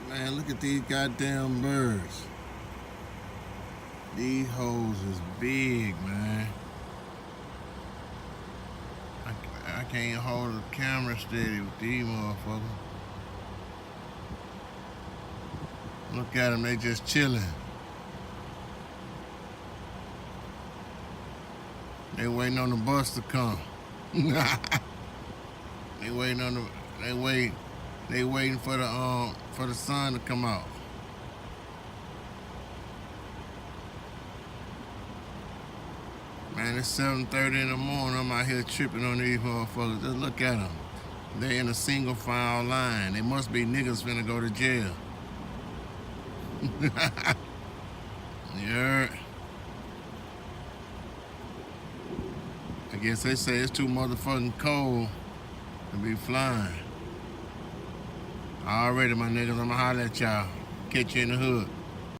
Man, look at these goddamn birds. These hoes is big, man. I can't hold the camera steady with these motherfuckers. Look at them, they just chilling. They waiting on the bus to come. They waiting on the they waiting for the sun to come out. Man, it's 7:30 in the morning. I'm out here tripping on these motherfuckers. Just look at them. They in a single file line. They must be niggas finna go to jail. Yeah. I guess they say it's too motherfucking cold to be flying. Already, my niggas, I'ma holler at y'all. Catch you in the hood.